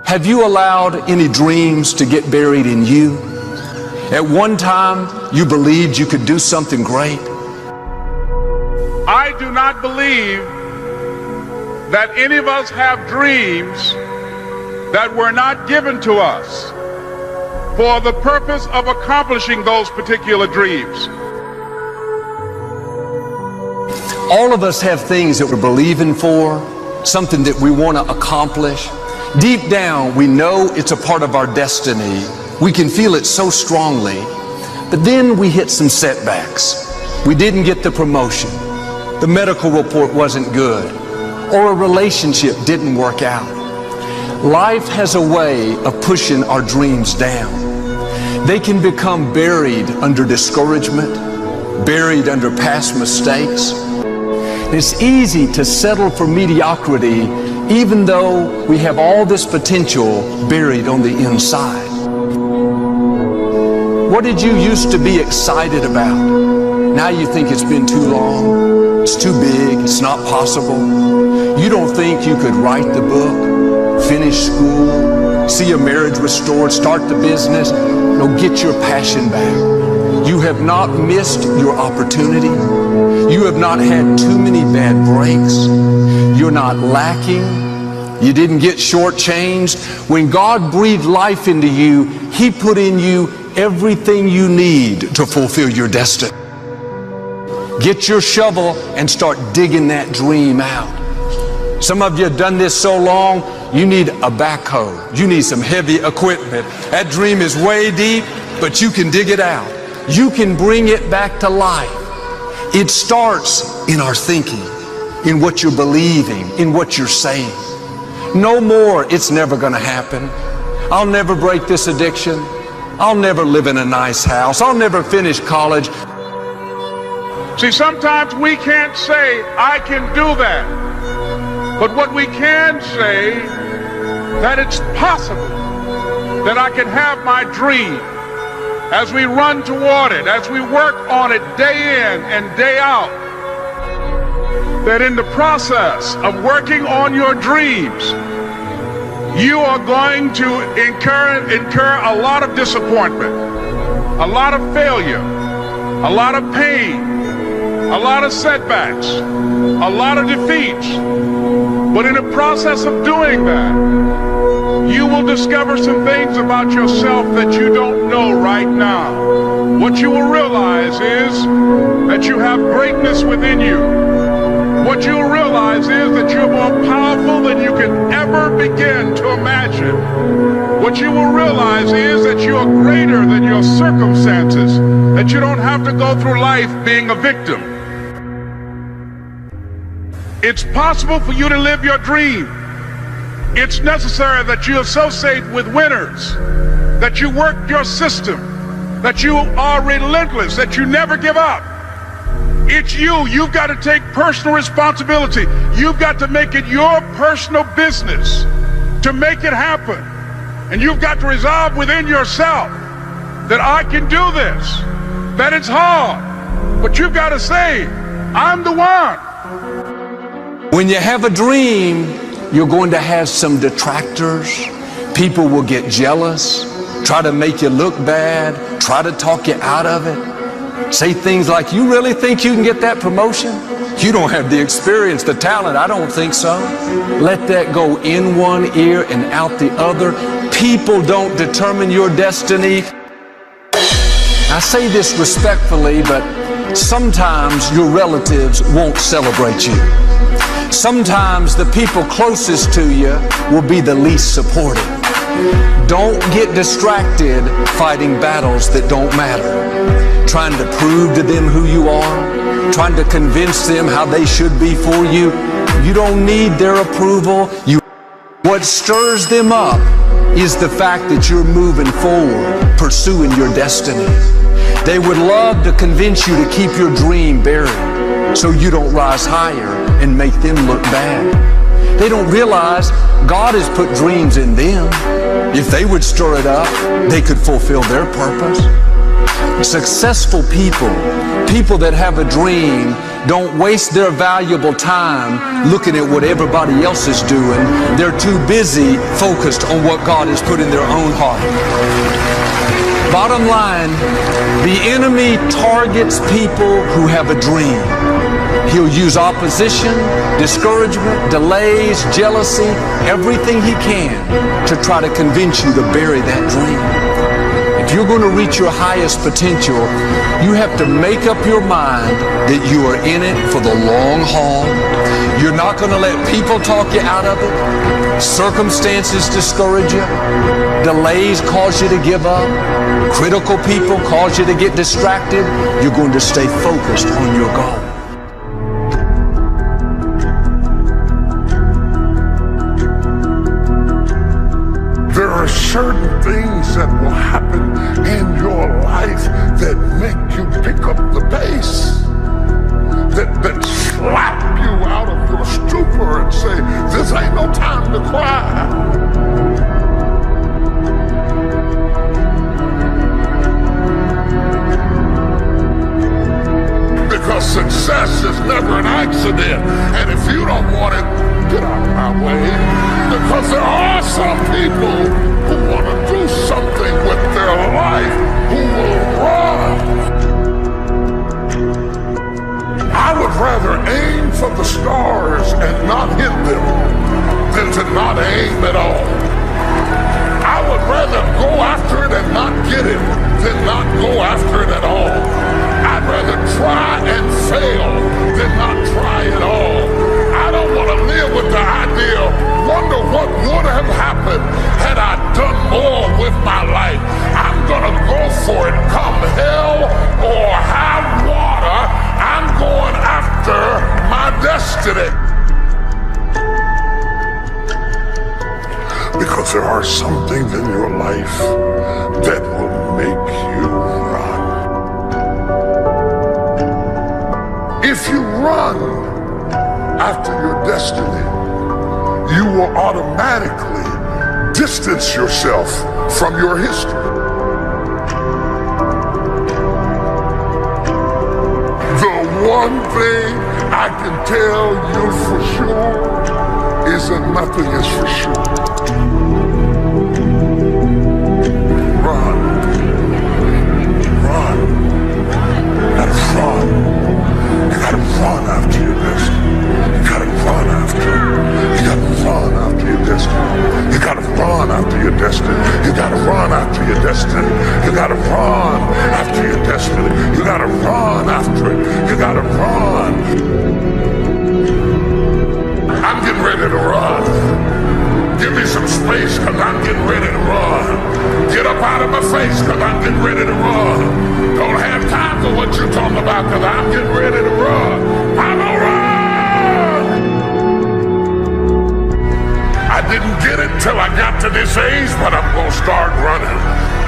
Have you allowed any dreams to get buried in you? At one time, you believed you could do something great. I do not believe that any of us have dreams that were not given to us for the purpose of accomplishing those particular dreams. All of us have things that we're believing for, something that we want to accomplish. Deep down, we know it's a part of our destiny. We can feel it so strongly. But then we hit some setbacks. We didn't get the promotion. The medical report wasn't good. Or a relationship didn't work out. Life has a way of pushing our dreams down. They can become buried under discouragement, buried under past mistakes. It's easy to settle for mediocrity even though we have all this potential buried on the inside. What did you used to be excited about? Now you think it's been too long, it's too big, it's not possible. You don't think you could write the book, finish school, see a marriage restored, start the business, get your passion back. You have not missed your opportunity. You have not had too many bad breaks. You're not lacking. You didn't get shortchanged. When God breathed life into you, He put in you everything you need to fulfill your destiny. Get your shovel and start digging that dream out. Some of you have done this so long, you need a backhoe. You need some heavy equipment. That dream is way deep, but you can dig it out. You can bring it back to life. It starts in our thinking, in what you're believing, in what you're saying. No more, it's never going to happen. I'll never break this addiction. I'll never live in a nice house. I'll never finish college. See, sometimes we can't say, I can do that. But what we can say, that it's possible that I can have my dream as we run toward it, as we work on it day in and day out, that in the process of working on your dreams, you are going to incur a lot of disappointment, a lot of failure, a lot of pain, a lot of setbacks, a lot of defeats. But in the process of doing that, you will discover some things about yourself that you don't know right now. What you will realize is that you have greatness within you. What you'll realize is that you're more powerful than you can ever begin to imagine. What you will realize is that you are greater than your circumstances, that you don't have to go through life being a victim. It's possible for you to live your dream. It's necessary that you associate with winners, that you work your system, that you are relentless, that you never give up. It's you. You've got to take personal responsibility. You've got to make it your personal business to make it happen. And you've got to resolve within yourself that I can do this, that it's hard, but you've got to say, I'm the one. When you have a dream, you're going to have some detractors. People will get jealous, try to make you look bad, try to talk you out of it. Say things like, you really think you can get that promotion? You don't have the experience, the talent. I don't think so. Let that go in one ear and out the other. People don't determine your destiny. I say this respectfully, but sometimes your relatives won't celebrate you. Sometimes the people closest to you will be the least supportive. Don't get distracted fighting battles that don't matter. Trying to prove to them who you are, trying to convince them how they should be for you. You don't need their approval. What stirs them up is the fact that you're moving forward, pursuing your destiny. They would love to convince you to keep your dream buried so you don't rise higher and make them look bad. They don't realize God has put dreams in them. If they would stir it up, they could fulfill their purpose. Successful people, people that have a dream, don't waste their valuable time looking at what everybody else is doing. They're too busy focused on what God has put in their own heart. Bottom line, the enemy targets people who have a dream. He'll use opposition, discouragement, delays, jealousy, everything he can to try to convince you to bury that dream. If you're going to reach your highest potential, you have to make up your mind that you are in it for the long haul. You're not going to let people talk you out of it. Circumstances discourage you. Delays cause you to give up. Critical people cause you to get distracted. You're going to stay focused on your goal. There are certain things that will happen in your life that make you pick up the pace, that slap you out of your stupor and say, this ain't no time to cry. Because success is never an accident, and if you don't want it, get out of my way. Because there are some people who want to do something with their life who will run. I would rather aim for the stars and not hit them than to not aim at all. I would rather go after it and not get it than not go after it at all. I'd rather try and fail than not try at all. I don't want to live with the idea, wonder what would have happened had I done more with my life. I'm gonna go for it, come hell or high water. I'm going after my destiny. Because there are some things in your life that will make you run. If you run after your destiny, you will automatically distance yourself from your history. The one thing I can tell you for sure is that nothing is for sure. Run. Run. You gotta run. You gotta run after your destiny. You gotta run after it. You gotta run after your destiny. You gotta run after your destiny. You gotta run after your destiny. You gotta run after your destiny. You gotta run after it. You gotta run. I'm getting ready to run. Give me some space, cause I'm getting ready to run. Get up out of my face, cause I'm getting ready to run. Don't have time for what you're talking about, cause I'm getting ready to run. I'm gonna run! I didn't get it till I got to this age, but I'm gonna start running.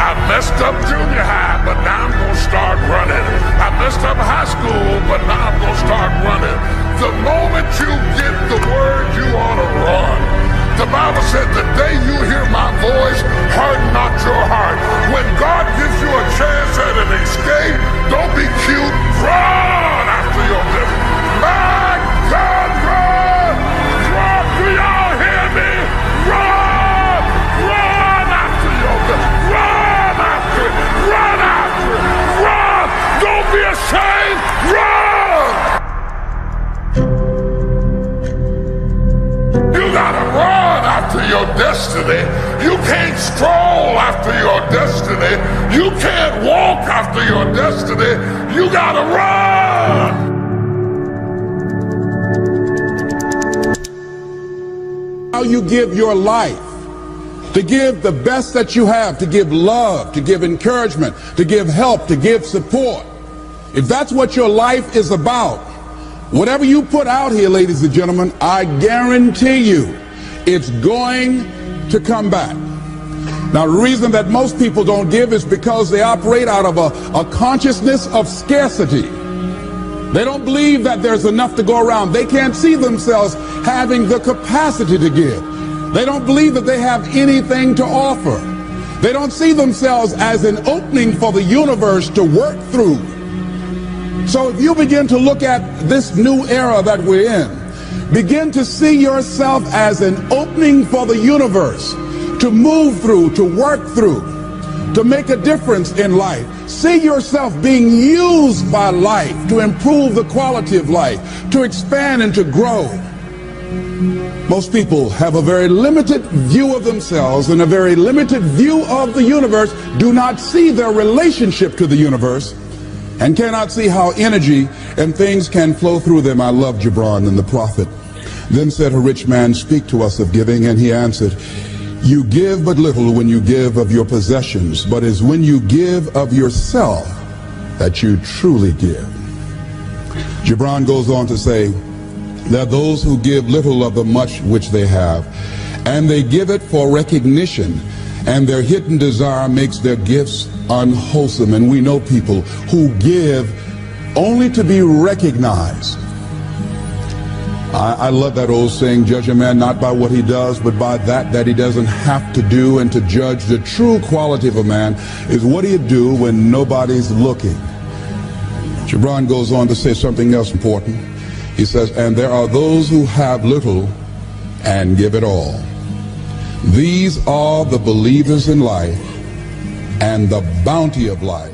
I messed up junior high, but now I'm gonna start running. I messed up high school, but now I'm gonna start running. The moment you get the word, you ought to run. The Bible said, the day you hear my voice, harden not your heart. When God gives you a chance at an escape, don't be cute. Run after your destiny. My God, run! Run! Do y'all hear me? Run! Run after your destiny. Run after it. Run after it. Run! Don't be ashamed. Run! You gotta run after your destiny. You can't stroll after your destiny. You can't walk after your destiny. You gotta run. How you give your life, to give the best that you have, to give love, to give encouragement, to give help, to give support. If that's what your life is about, whatever you put out here, ladies and gentlemen, I guarantee you it's going to come back. Now, the reason that most people don't give is because they operate out of a consciousness of scarcity. They don't believe that there's enough to go around. They can't see themselves having the capacity to give. They don't believe that they have anything to offer. They don't see themselves as an opening for the universe to work through. So if you begin to look at this new era that we're in, begin to see yourself as an opening for the universe to move through, to work through, to make a difference in life. See yourself being used by life to improve the quality of life, to expand and to grow. Most people have a very limited view of themselves and a very limited view of the universe, do not see their relationship to the universe, and cannot see how energy and things can flow through them. I love Gibran and the prophet. Then said a rich man, speak to us of giving, and he answered, you give but little when you give of your possessions, but it's when you give of yourself that you truly give. Gibran goes on to say, there are those who give little of the much which they have, and they give it for recognition, and their hidden desire makes their gifts unwholesome. And we know people who give only to be recognized. I love that old saying, judge a man not by what he does, but by that he doesn't have to do. And to judge the true quality of a man is what he'll do when nobody's looking. Gibran goes on to say something else important. He says, and there are those who have little and give it all. These are the believers in life and the bounty of life.